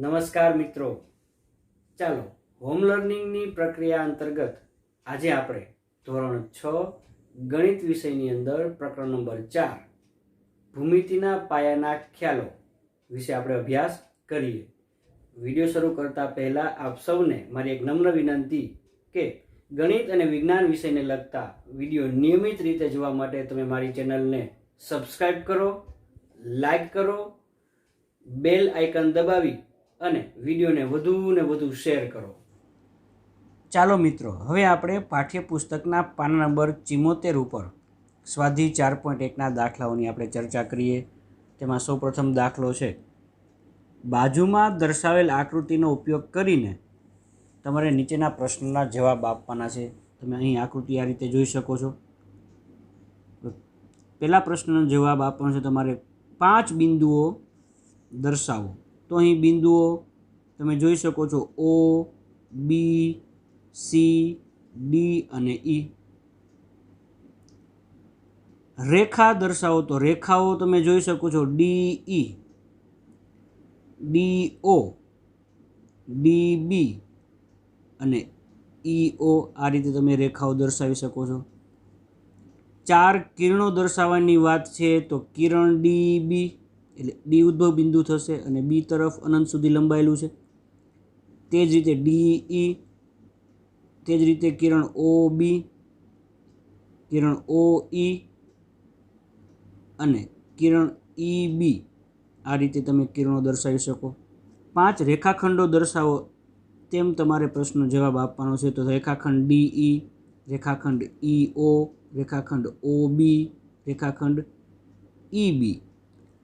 નમસ્કાર મિત્રો, ચાલો હોમ લર્નિંગની પ્રક્રિયા અંતર્ગત આજે આપણે ધોરણ 6 ગણિત વિષયની અંદર પ્રકરણ નંબર 4 ભૂમિતિના પાયાના ખ્યાલો વિશે આપણે અભ્યાસ કરીએ। વિડીયો શરૂ કરતા પહેલાં આપ સૌને મારી એક નમ્ર વિનંતી કે ગણિત અને વિજ્ઞાન વિષયને લગતા વિડીયો નિયમિત રીતે જોવા માટે તમે મારી ચેનલને સબસ્ક્રાઈબ કરો, લાઈક કરો, બેલ આઇકન દબાવી અને વિડીયોને વધુ ને વધુ શેર કરો। ચાલો મિત્રો, હવે આપણે પાઠ્યપુસ્તકના પાના નંબર 74 ઉપર સ્વાધ્યાય 4.1ના દાખલાઓની આપણે ચર્ચા કરીએ। તેમાં સૌપ્રથમ દાખલો છે, બાજુમાં દર્શાવેલ આકૃતિનો ઉપયોગ કરીને તમારે નીચેના પ્રશ્નના જવાબ આપવાના છે। તમે અહીં આકૃતિ આ રીતે જોઈ શકો છો। પહેલા પ્રશ્નનો જવાબ આપવાનો છે, તમારે 5 બિંદુઓ દર્શાવો। તો અહીં બિંદુઓ તમે જોઈ શકો છો, O, B, C, D અને E। રેખા દર્શાવો તો રેખાઓ તમે જોઈ શકો છો, DE, DO, DB અને EO। આ રીતે તમે રેખાઓ દર્શાવી શકો છો। 4 કિરણો દર્શાવવાની વાત છે તો કિરણ DB એટલે ડી ઉદ્ભવ બિંદુ થશે અને બી તરફ અનંત સુધી લંબાયેલું છે। તે જ રીતે DE, તે જ રીતે કિરણ OB, કિરણ OE અને કિરણ EB। આ રીતે તમે કિરણો દર્શાવી શકો। 5 રેખાખંડો દર્શાવો તેમ તમારે પ્રશ્નનો જવાબ આપવાનો છે। તો રેખાખંડ DE, રેખાખંડ EO, રેખાખંડ OB, રેખાખંડ EB।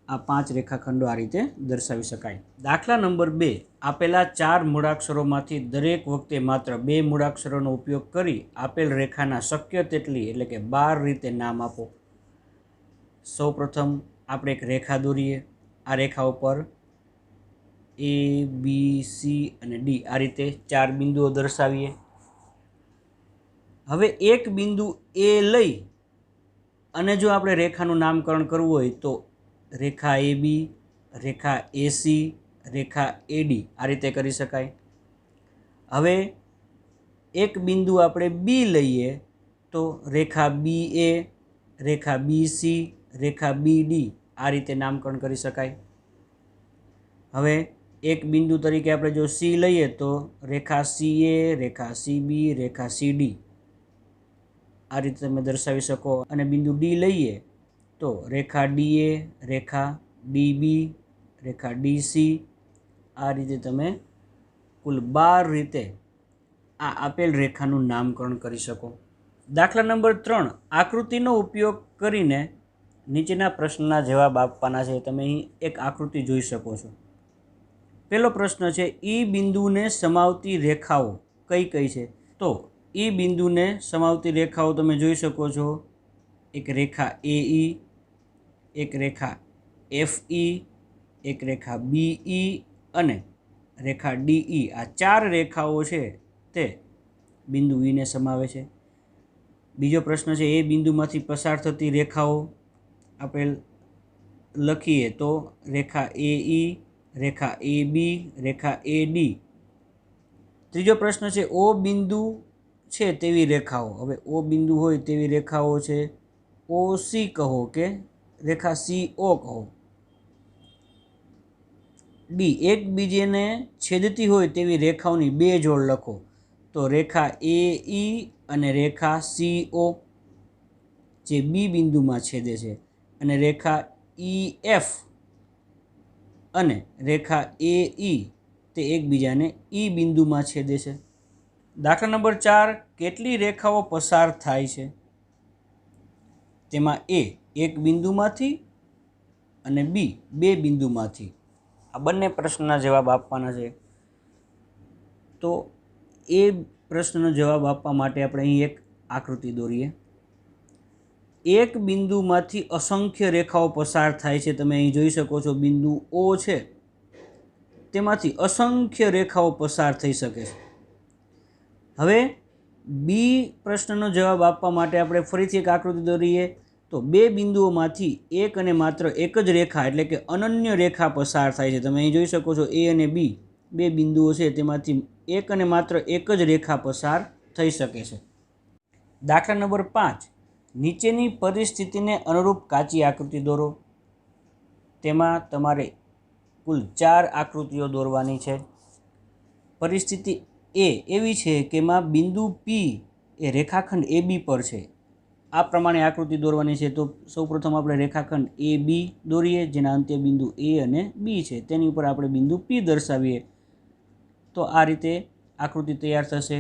આ 5 રેખાખંડો આ રીતે દર્શાવી શકાય। દાખલા નંબર 2, આપેલા 4 મૂળાક્ષરોમાંથી દરેક વખતે માત્ર 2 મૂળાક્ષરોનો ઉપયોગ કરી આપેલ રેખાના શક્ય તેટલી એટલે કે 12 રીતે નામ આપો। સૌપ્રથમ આપણે એક રેખા દોરીએ। આ રેખા ઉપર A, B, C અને D આ રીતે 4 બિંદુઓ દર્શાવીએ। હવે એક બિંદુ A લઈ અને જો આપણે રેખાનું નામકરણ કરવું હોય તો રેખા AB, રેખા AC, રેખા AD આ રીતે કરી શકાય। હવે એક બિંદુ આપણે B લઈએ તો રેખા BA, રેખા BC, રેખા BD આ રીતે નામકરણ કરી શકાય। હવે એક બિંદુ તરીકે આપણે જો C લઈએ તો રેખા CA, રેખા CB, રેખા CD આ રીતે તમે દર્શાવી શકો। અને બિંદુ D લઈએ તો રેખા DA, રેખા DB, રેખા DC આ રીતે તમે કુલ 12 રીતે આ આપેલ રેખાનું નામકરણ કરી શકો। દાખલા નંબર 3, આકૃતિનો ઉપયોગ કરીને નીચેના પ્રશ્નના જવાબ આપવાના છે। તમે અહીં એક આકૃતિ જોઈ શકો છો। પહેલો પ્રશ્ન છે, E બિંદુને સમાવતી રેખાઓ કઈ કઈ છે? તો E બિંદુને સમાવતી રેખાઓ તમે જોઈ શકો છો, એક રેખા AE, એક રેખા FE, એક રેખા BE અને રેખા DE। આ 4 રેખાઓ છે તે બિંદુ E ને સમાવે છે। બીજો પ્રશ્ન છે, એ બિંદુમાંથી પસાર થતી રેખાઓ આપણે લખીએ તો રેખા AE, રેખા AB, રેખા AD। ત્રીજો પ્રશ્ન છે, O બિંદુ છે તેવી રેખાઓ। હવે O બિંદુ હોય તેવી રેખાઓ છે OC કહો કે રેખા CO કહો। D, એકબીજાને છેદતી હોય તેવી રેખાઓની 2 જોડ લખો તો રેખા AE અને રેખા CO જે B બિંદુમાં છેદે છે અને રેખા EF અને રેખા AE તે એકબીજાને E બિંદુમાં છેદે છે। દાખલા નંબર 4, કેટલી રેખાઓ પસાર થાય છે? તેમાં A એક બિંદુમાંથી અને B 2 બિંદુમાંથી। આ બંને પ્રશ્નના જવાબ આપવાના છે। તો એ પ્રશ્નનો જવાબ આપવા માટે આપણે અહીં એક આકૃતિ દોરીએ। એક બિંદુમાંથી અસંખ્ય રેખાઓ પસાર થાય છે। તમે અહીં જોઈ શકો છો, બિંદુ O છે તેમાંથી અસંખ્ય રેખાઓ પસાર થઈ શકે છે। હવે B પ્રશ્નનો જવાબ આપવા માટે આપણે ફરીથી એક આકૃતિ દોરીએ તો 2 બિંદુઓમાંથી એક અને માત્ર એક જ રેખા એટલે કે અનન્ય રેખા પસાર થાય છે। તમે અહીં જોઈ શકો છો A અને B બે બિંદુઓ છે તેમાંથી એક અને માત્ર એક જ રેખા પસાર થઈ શકે છે. દાખલા નંબર 5, નીચેની પરિસ્થિતિને અનુરૂપ કાચી આકૃતિ દોરો. તેમાં તમારે કુલ 4 આકૃતિઓ દોરવાની છે. પરિસ્થિતિ એ એવી છે કે એમાં બિંદુ પી એ રેખાખંડ AB પર છે. આ પ્રમાણે આકૃતિ દોરવાની છે. તો સૌપ્રથમ આપણે રેખાખંડ AB દોરીએ, જેના અંત્ય બિંદુ A અને B છે. તેની ઉપર આપણે બિંદુ P દર્શાવીએ તો આ રીતે આકૃતિ તૈયાર થશે.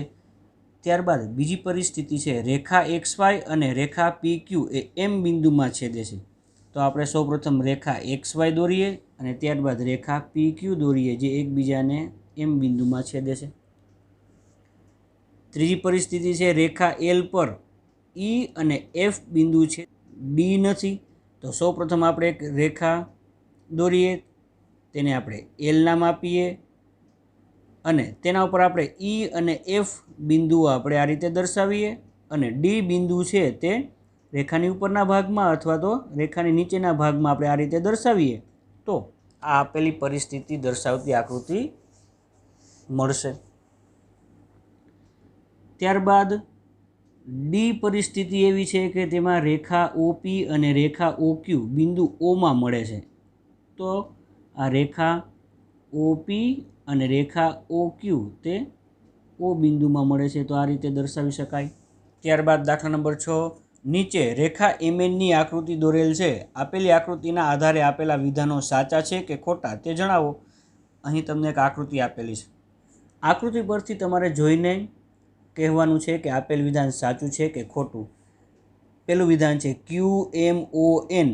ત્યારબાદ બીજી પરિસ્થિતિ છે, રેખા XY અને રેખા PQ એ M બિંદુમાં છેદે છે. તો આપણે સૌપ્રથમ રેખા XY દોરીએ અને ત્યારબાદ રેખા PQ દોરીએ, જે એકબીજાને M બિંદુમાં છેદે છે. ત્રીજી પરિસ્થિતિ છે, રેખા L પર E અને F બિંદુ છે, D નથી. તો સૌપ્રથમ આપણે એક રેખા દોરીએ, તેને આપણે L નામ આપીએ અને તેના ઉપર આપણે E અને F બિંદુઓ આપણે આ રીતે દર્શાવીએ અને D બિંદુ છે તે રેખાની ઉપરના ભાગમાં અથવા તો રેખાની નીચેના ભાગમાં આપણે આ રીતે દર્શાવીએ તો આ આપેલી પરિસ્થિતિ દર્શાવતી આકૃતિ મળશે. ત્યારબાદ ડી પરિસ્થિતિ એવી છે કે તેમાં રેખા OP અને રેખા OQ બિંદુ ઓમાં મળે છે. તો આ રેખા OP અને રેખા OQ તે O બિંદુમાં મળે છે. તો આ રીતે દર્શાવી શકાય. ત્યારબાદ દાખલા નંબર 6, નીચે રેખા MNની આકૃતિ દોરેલ છે. આપેલી આકૃતિના આધારે આપેલા વિધાનો સાચા છે કે ખોટા તે જણાવો. અહીં તમને એક આકૃતિ આપેલી છે. આકૃતિ પરથી તમારે જોઈને કહેવાનું છે કે આપેલ વિધાન સાચું છે કે ખોટું. પહેલું વિધાન છે, QMON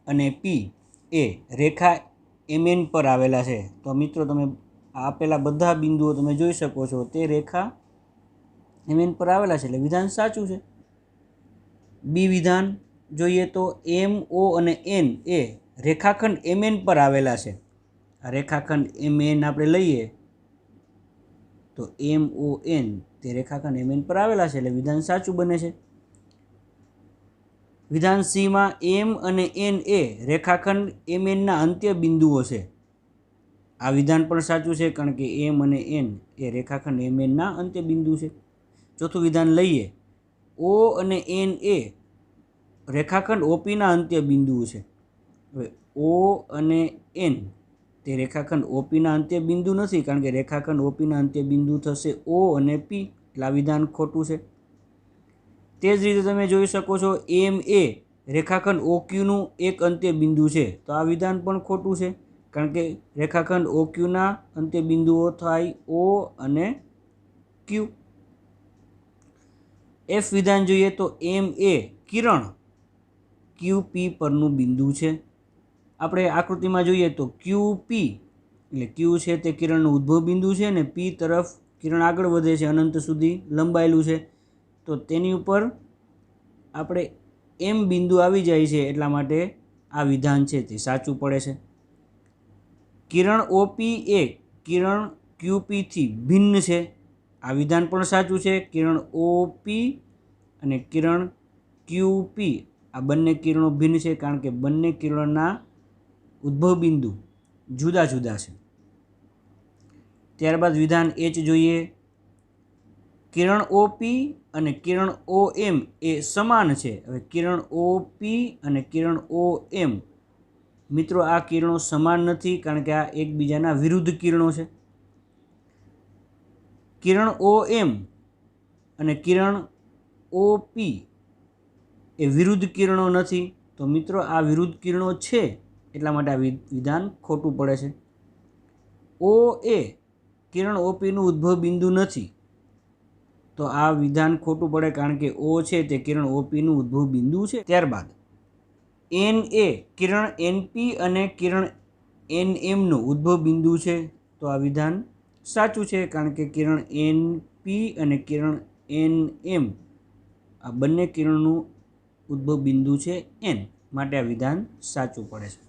અને P એ રેખા MN પર આવેલા છે. તો મિત્રો તમે આપેલા બધા બિંદુઓ તમે જોઈ શકો છો, તે રેખા MN પર આવેલા છે, એટલે વિધાન સાચું છે. બી વિધાન જોઈએ તો MO અને N એ રેખાખંડ MN પર આવેલા છે. આ રેખાખંડ MN આપણે લઈએ તો MON તે રેખાખંડ MN પર આવેલા છે, એટલે વિધાન સાચું બને છે. વિધાન સીમાં M અને N એ રેખાખંડ MNના અંત્ય બિંદુઓ છે. આ વિધાન પણ સાચું છે, કારણ કે M અને N એ રેખાખંડ MNના અંત્ય બિંદુ છે. ચોથું વિધાન લઈએ, O અને N એ રેખાખંડ OPના અંત્ય બિંદુઓ છે. હવે O અને N તે રેખાખંડ OPના અંત્ય બિંદુ નથી, કારણ કે રેખાખંડ OPના અંત્ય બિંદુ થશે O અને P, એટલે આ વિધાન ખોટું છે. તે જ રીતે તમે જોઈ શકો છો, M એ રેખાખંડ OQનું એક અંત્ય બિંદુ છે. તો આ વિધાન પણ ખોટું છે, કારણ કે રેખાખંડ OQના અંત્ય બિંદુઓ થાય O અને Q. F વિધાન જોઈએ તો M એ કિરણ QP પરનું બિંદુ છે. આપણે આકૃતિમાં જોઈએ તો QP એટલે Q છે તે કિરણનું ઉદ્ભવ બિંદુ છે અને P તરફ કિરણ આગળ વધે છે, અનંત સુધી લંબાયેલું છે. તો તેની ઉપર આપણે M બિંદુ આવી જાય છે, એટલા માટે આ વિધાન છે તે સાચું પડે છે. કિરણ OP એ કિરણ QP થી ભિન્ન છે. આ વિધાન પણ સાચું છે. કિરણ OP અને કિરણ QP આ બંને કિરણો ભિન્ન છે, કારણ કે બંને કિરણોના ઉદ્ભવ બિંદુ જુદા જુદા છે. ત્યારબાદ વિધાન H જોઈએ, કિરણ OP અને કિરણ OM એ સમાન છે. હવે કિરણ OP અને કિરણ OM મિત્રો આ કિરણો સમાન નથી, કારણ કે આ એકબીજાના વિરુદ્ધ કિરણો છે. કિરણ OM અને કિરણ OP એ વિરુદ્ધ કિરણો નથી. તો મિત્રો આ વિરુદ્ધ કિરણો છે, એટલા માટે આ વિધાન ખોટું પડે છે. O એ કિરણ OPનું ઉદ્ભવ બિંદુ નથી. તો આ વિધાન ખોટું પડે, કારણ કે O છે તે કિરણ OPનું ઉદ્ભવ બિંદુ છે. ત્યારબાદ N એ કિરણ NP અને કિરણ NMનું ઉદ્ભવ બિંદુ છે. તો આ વિધાન સાચું છે, કારણ કે કિરણ NP અને કિરણ NM આ બંને કિરણનું ઉદ્ભવ બિંદુ છે N, માટે આ વિધાન સાચું પડે છે.